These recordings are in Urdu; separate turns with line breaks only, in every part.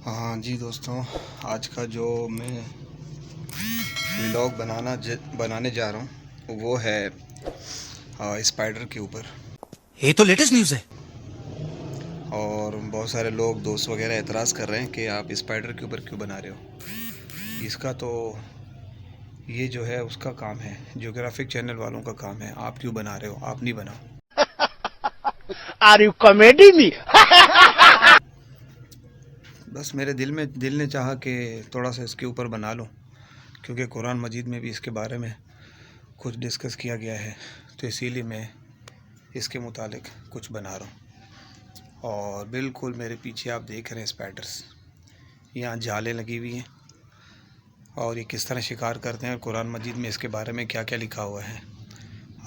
ہاں جی دوستوں، آج کا جو میں ولاگ بنانے جا رہا ہوں وہ ہے اسپائڈر کے اوپر.
یہ تو لیٹسٹ نیوز ہے.
اور بہت سارے لوگ دوست وغیرہ اعتراض کر رہے ہیں کہ آپ اسپائڈر کے اوپر کیوں بنا رہے ہو. اس کا تو یہ جو ہے اس کا کام ہے، جیوگرافک چینل والوں کا کام ہے. آپ کیوں بنا رہے ہو؟ آپ نہیں بناؤ.
Are you comedy me?
بس میرے دل نے چاہا کہ تھوڑا سا اس کے اوپر بنا لوں، کیونکہ قرآن مجید میں بھی اس کے بارے میں کچھ ڈسکس کیا گیا ہے، تو اسی لیے میں اس کے متعلق کچھ بنا رہا ہوں. اور بالکل میرے پیچھے آپ دیکھ رہے ہیں اسپائڈرس، یہاں جالیں لگی ہوئی ہیں اور یہ کس طرح شکار کرتے ہیں، اور قرآن مجید میں اس کے بارے میں کیا کیا لکھا ہوا ہے.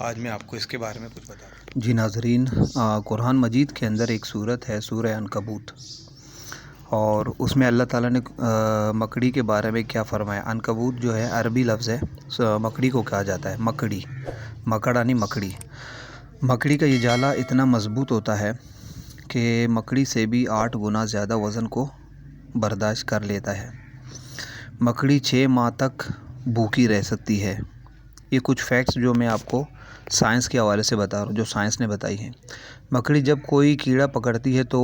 آج میں آپ کو اس کے بارے میں کچھ بتا رہا ہوں. جی ناظرین، قرآن مجید کے اندر ایک سورت ہے، سورہ عنکبوت، اور اس میں اللہ تعالیٰ نے مکڑی کے بارے میں کیا فرمایا. عنکبوت جو ہے عربی لفظ ہے، مکڑی کو کہا جاتا ہے. مکڑانی مکڑی. مکڑی کا یہ جالا اتنا مضبوط ہوتا ہے کہ مکڑی سے بھی 8 گنا زیادہ وزن کو برداشت کر لیتا ہے. مکڑی 6 ماہ تک بھوکی رہ سکتی ہے. یہ کچھ فیکٹس جو میں آپ کو سائنس کے حوالے سے بتا رہا ہوں، جو سائنس نے بتائی ہیں. مکڑی جب کوئی کیڑا پکڑتی ہے تو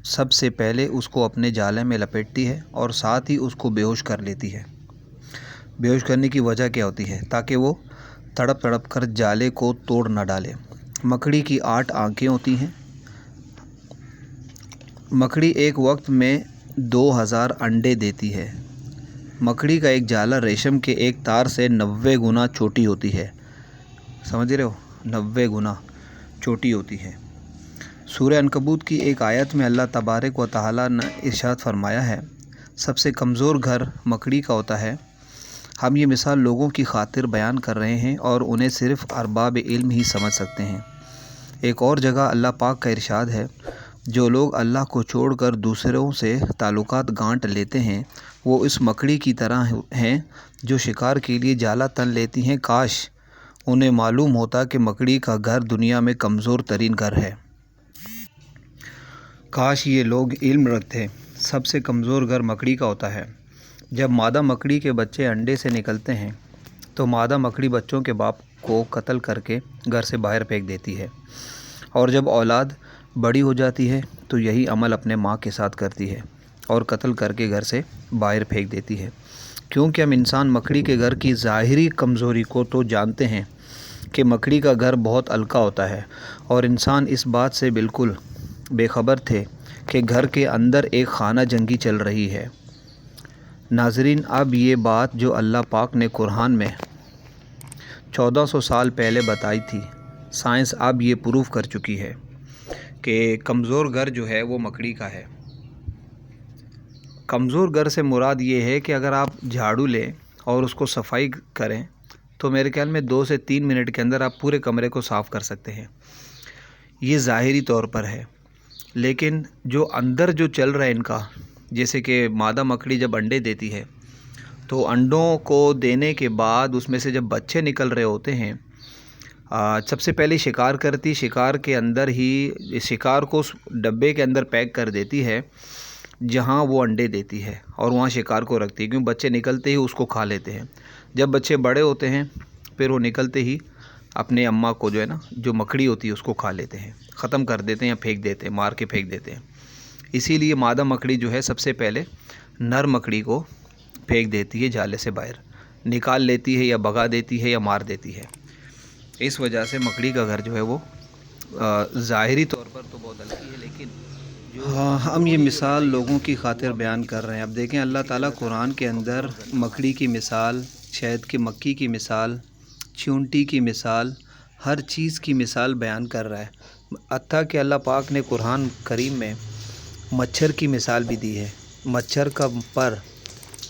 سب سے پہلے اس کو اپنے جالے میں لپیٹتی ہے اور ساتھ ہی اس کو بے ہوش کر لیتی ہے. بے ہوش کرنے کی وجہ کیا ہوتی ہے؟ تاکہ وہ تڑپ تڑپ کر جالے کو توڑ نہ ڈالے. مکڑی کی 8 آنکھیں ہوتی ہیں. مکڑی ایک وقت میں 2000 انڈے دیتی ہے. مکڑی کا ایک جالا ریشم کے ایک تار سے 90 گنا چھوٹی ہوتی ہے. سمجھ رہے ہو؟ 90 گنا چھوٹی ہوتی ہے. سورہ عنکبوت کی ایک آیت میں اللہ تبارک و تعالیٰ نے ارشاد فرمایا ہے، سب سے کمزور گھر مکڑی کا ہوتا ہے. ہم یہ مثال لوگوں کی خاطر بیان کر رہے ہیں اور انہیں صرف ارباب علم ہی سمجھ سکتے ہیں. ایک اور جگہ اللہ پاک کا ارشاد ہے، جو لوگ اللہ کو چھوڑ کر دوسروں سے تعلقات گانٹ لیتے ہیں وہ اس مکڑی کی طرح ہیں جو شکار کے لیے جالا تن لیتی ہیں. کاش انہیں معلوم ہوتا کہ مکڑی کا گھر دنیا میں کمزور ترین گھر ہے. کاش یہ لوگ علم رکھتے. سب سے کمزور گھر مکڑی کا ہوتا ہے. جب مادہ مکڑی کے بچے انڈے سے نکلتے ہیں تو مادہ مکڑی بچوں کے باپ کو قتل کر کے گھر سے باہر پھینک دیتی ہے، اور جب اولاد بڑی ہو جاتی ہے تو یہی عمل اپنے ماں کے ساتھ کرتی ہے اور قتل کر کے گھر سے باہر پھینک دیتی ہے. کیونکہ ہم انسان مکڑی کے گھر کی ظاہری کمزوری کو تو جانتے ہیں کہ مکڑی کا گھر بہت ہلکا ہوتا ہے، اور انسان اس بات سے بالکل بے خبر تھے کہ گھر کے اندر ایک خانہ جنگی چل رہی ہے. ناظرین، اب یہ بات جو اللہ پاک نے قرآن میں 1400 سال پہلے بتائی تھی، سائنس اب یہ پروف کر چکی ہے کہ کمزور گھر جو ہے وہ مکڑی کا ہے. کمزور گھر سے مراد یہ ہے کہ اگر آپ جھاڑو لیں اور اس کو صفائی کریں تو میرے خیال میں 2 سے 3 منٹ کے اندر آپ پورے کمرے کو صاف کر سکتے ہیں. یہ ظاہری طور پر ہے، لیکن جو اندر جو چل رہا ہے ان کا، جیسے کہ مادہ مکڑی جب انڈے دیتی ہے تو انڈوں کو دینے کے بعد اس میں سے جب بچے نکل رہے ہوتے ہیں، سب سے پہلے شکار کرتی، شکار کے اندر ہی شکار کو اس ڈبے کے اندر پیک کر دیتی ہے جہاں وہ انڈے دیتی ہے، اور وہاں شکار کو رکھتی ہے، کیونکہ بچے نکلتے ہی اس کو کھا لیتے ہیں. جب بچے بڑے ہوتے ہیں پھر وہ نکلتے ہی اپنے اماں کو جو ہے نا، جو مکڑی ہوتی ہے اس کو کھا لیتے ہیں، ختم کر دیتے ہیں یا پھینک دیتے ہیں، مار کے پھینک دیتے ہیں. اسی لیے مادہ مکڑی جو ہے سب سے پہلے نر مکڑی کو پھینک دیتی ہے، جالے سے باہر نکال لیتی ہے، یا بھگا دیتی ہے یا مار دیتی ہے. اس وجہ سے مکڑی کا گھر جو ہے وہ ظاہری طور پر تو بہت ہلکی ہے، لیکن ہم یہ مثال لوگوں کی خاطر بیان کر رہے ہیں. اب دیکھیں اللہ تعالیٰ قرآن کے اندر مکڑی کی مثال، شہد کی مکھی کی مثال، چیونٹی کی مثال، ہر چیز کی مثال بیان کر رہا ہے. حتیٰ کہ اللہ پاک نے قرآن کریم میں مچھر کی مثال بھی دی ہے. مچھر کا پر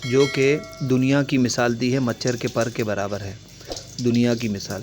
جو کہ دنیا کی مثال دی ہے، مچھر کے پر کے برابر ہے دنیا کی مثال.